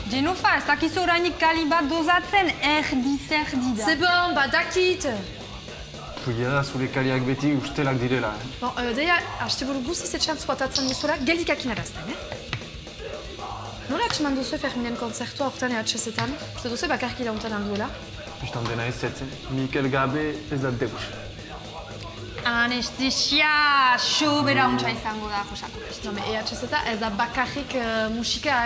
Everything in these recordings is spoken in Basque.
Genofa, ez dakizu orainik kali bat dozatzen erdi-zerdi da. C'est bon, badakit! Puia da zure kaliak beti ustelak direla. Bon, deia, asteburu guziz etxean zuatatzen duzula, geldikakin arazten, Nola atxeman duzu Ferminen konzertua hortan EHZ-etan? Uste duzu bakarki launtan alduela? Bistan dena ez zetzen, Mikel gabe ez da deus. Anestesia, sobera untsa izango da, josako. No, me EHZ-eta ez da bakarrik musika,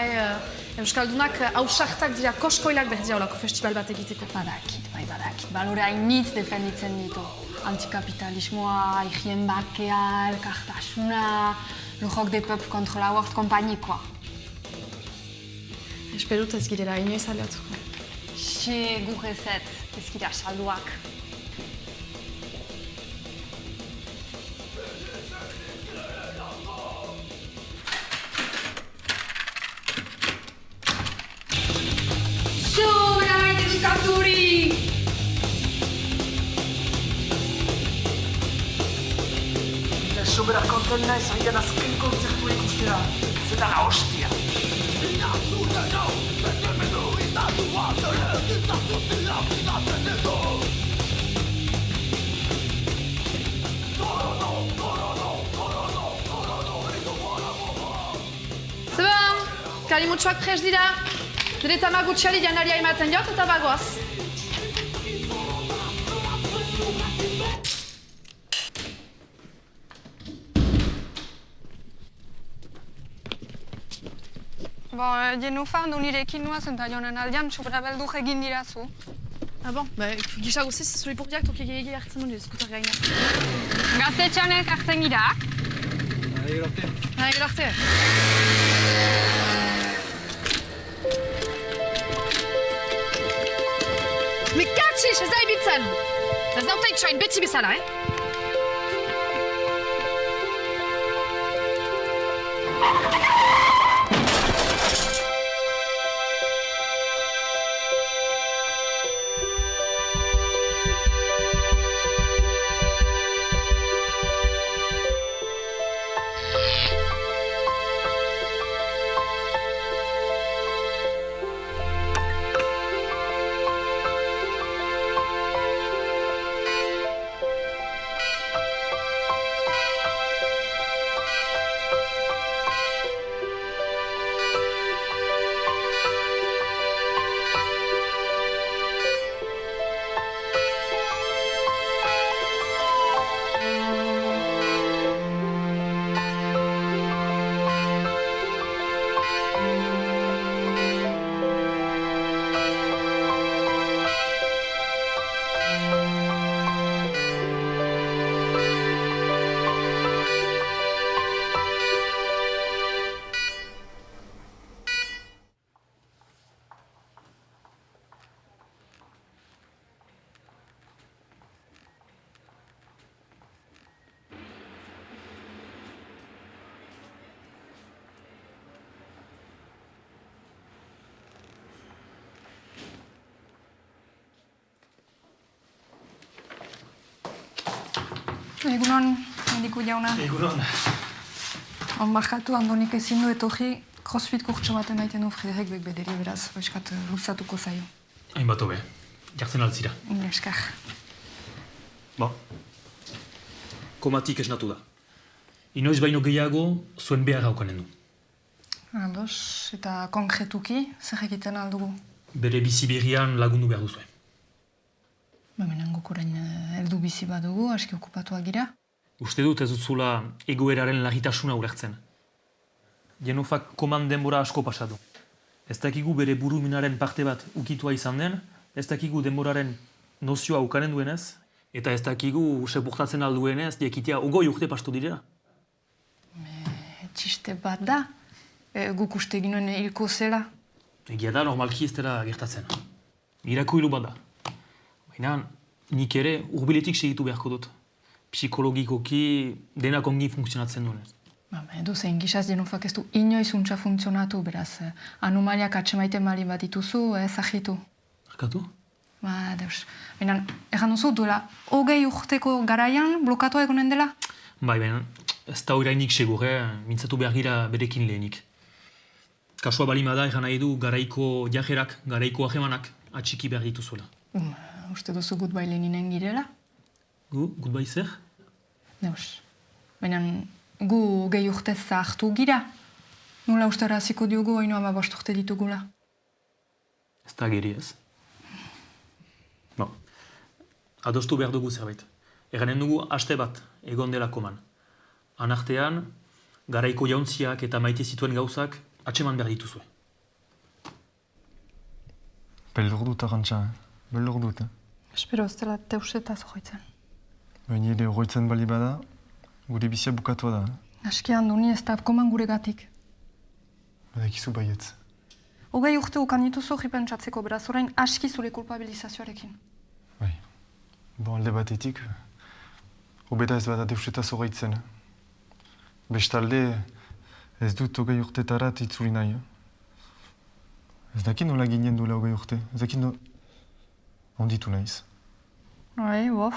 Euskaldunak hausartak dira koskoilak behar dira olako festival bat egiteko. Badakit. Balore hainitz defenditzen ditu. Antikapitalismoa, higien bakea, elkartasuna, le rock des peuples contre la World Company, quoi. Esperut ez girela inoiz aliatuko. Segur ezetz, ez gira salduak. Sobera maite dukaturi! Sobera konten naiz aian azken konzertua ikustera. Zeta la hostia. C'est bon, kalimutsuak prez dira. Nire tamagutxari janaria ematen jot eta bagoaz. Bon, Genofa, nirekin nuazen eta joanen aldean, sobera beldur egin dirazu. Ah bon, gisa guziz, zure ipurdiak toki gehiagi hartzen duen eskutar gaina. Gaztetxean elkartzen gira. Gero arte. Mikatsiz, ez da ibitzen! Ez da utaitxoain beti bezala, Egunon, Mendiko jauna. Egunon. Markatu, Andonik ezin du etorri, crossfit kurtso bat emaiten du Frederik bek bederi, beraz, oiskat luzatuko zaio. Hainbat hobe, jartzen altzira. Eskar. Ba, komatik esnatu da. Inoiz baino gehiago zuen behar haukanen du. Ados, eta konkretuki, zer egiten aldugu? Bere bizi berrian lagundu behar duzue. Hemen guk orain heldu bizi badugu, aski okupatuak gira. Uste dut ez dutzula egoeraren larritasuna ulertzen. Genofak koman denbora asko pasatu. Ez dakigu bere buruminaren parte bat ukitua izan den, ez dakigu denboraren nozioa ukanen duenez, eta ez dakigu sepurtatzen alduenez, diakitea 20 urte pastu direla. Txiste bat da, guk uste ginoen hilko zela. Egia da, normalki ez dela gertatzen. Mirakuilu bat da. Baina, nik ere urbiletik segitu beharko dut. Psikologikoki denak ongi funtzionatzen duenez. Edo zein gisaz Genofak ez du inoiz untsa funtzionatu, beraz, anomaliak atsemaiten bali bat dituzu, zahitu. Arkatu? Deus. Baina, erran duzu, duela, 20 urteko garaian blokatua egonen dela? Bai, baina, ez da orainik segur, mintzatu behar gira berekin lehenik. Kasua balimada egan nahi du garaiko jajerak, garaiko ahemanak atxiki behar dituzuela. Uste duzu Goodbye Leninen girela? Goodbye zer? Neus. Baina gu gehi urtez zahartu gira. Nola ustera hasiko diogu oino 15 urte ditugula. Ez da geri ez. Bo, adostu behar dugu zerbait. Eganen dugu aste bat egon dela koman. Anartean, garaiko jauntziak eta maite zituen gauzak atseman behar dituzue. Beldur dut arantxa, beldur dut. Espero ez dela deuseta zogoitzen. Baina ere horretzen bali bada, gure bizia bukatua da. Aski handu ni ez da koman guregatik. Badakizu baietz. 20 urte ukan dituzu jipentsatzeko, beraz orain aski zure kulpabilizazioarekin. Bai. Bon, alde batetik, hobeta ez bada deusetaz horreitzen. Bestalde, ez dut 20 urtetarat itzuli nahi. Ez dakit nola ginen duela 20 urte. Ez dakit onditu nahiz. Bai, bof.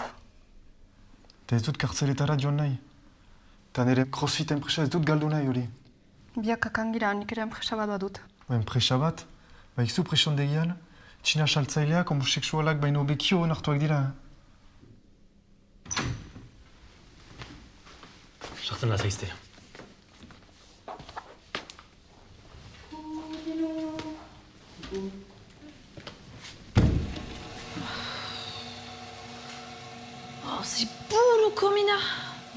Eta ez dut kartzeletara joan nahi. Eta nire crossfit enpresa ez dut galdu nahi hori. Biak akangira, nik ere enpresa bat badut. Enpresa bat, izu presondegian, txina saltzaileak, homoseksualak baino bekio onartuak dira. Sartzen da zaizte. Oh, c'est puro komina.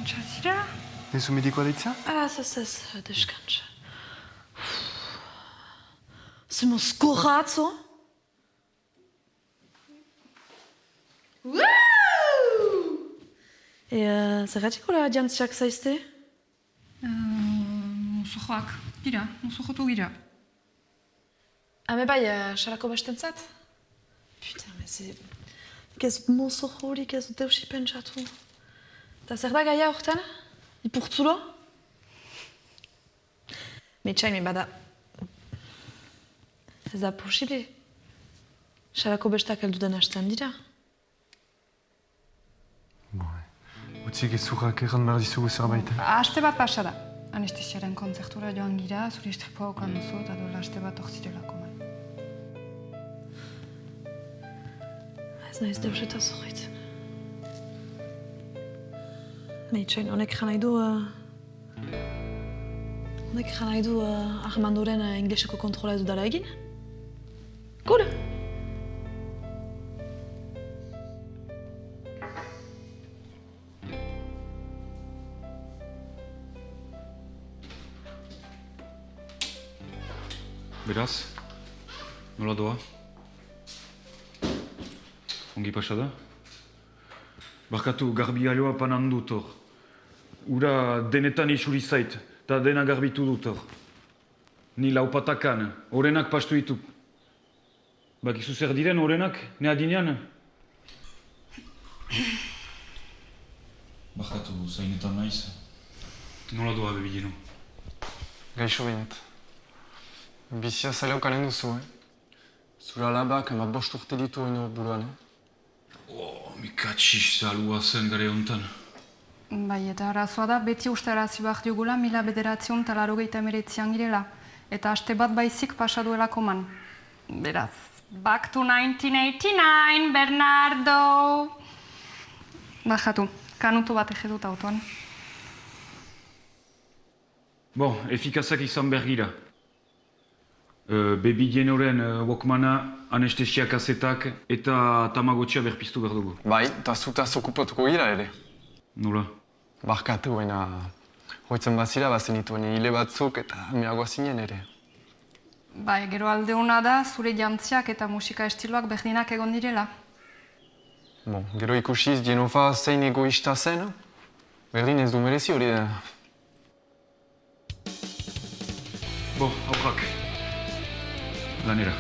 Txazira? Dezu medikoa deitzea? Ez, deskantza. Zemo skorratzo? Zerratiko la jantziak zaizte? Musujoak, gira, musujotu gira. Hame bai, xarako bestentzat? Putain, mais ez mozo horik ez dut eusi pentsatu. Eta zer da gaia horretan? Ipurtzulo? Metxain, bada. Ez da posible. Xarako bestak heldu den hastean dira. Utzik ez zurrak erran behar dizugu zerbait. Aste bat pasa da. Anestesiaren kontzertura joan gira, zuri istripoa okan duzu, eta duela aste bat orzirelako man. Ez nahiz deusetaz horretzen. Metxain, honek jan nahi du... Honek jan nahi du Armandoren ingleseko kontrola ez dudala egin? Gure! Beraz, nola doa? Ongi pasa da? Barkatu, garbi aloa panan dut hor. Ura denetan isuri zait, eta dena garbitu dut hor. Ni laupatakan, orenak pastu ditu. Bakizu zer diren orenak, ne adinean? Barkatu, zainetan naiz. Nola doa bebileno? Gaixo behinat. Bizia zaila ukanen duzu, Zure alabak 15 urte ditu eno buruan, Mikatxiz zalua zen gare honetan. Bai, eta arazoa da, beti uste arazi behar diogula 1989an girela. Eta aste bat baizik pasa duelako man. Beraz, back to 1989, Bernardo! Bajatu, kanutu bat ejedut autoan. Bon, efikazak izan behar gira. Baby Jenoren Walkmana, anestesia kasetak eta tamagotxia berpiztu behar dugu. Bai, eta zutaz okupatuko gira ere. Nola? Barkatu, baina hoitzen bazira bazenituen hile batzuk eta meagoa zinen ere. Bai, gero alde hona da, zure jantziak eta musika estiloak berdinak egon direla. Bon, gero ikusiz Jenova zein egoista zen, berdin ez du merezi hori da. Bo, aurrak. Lanera.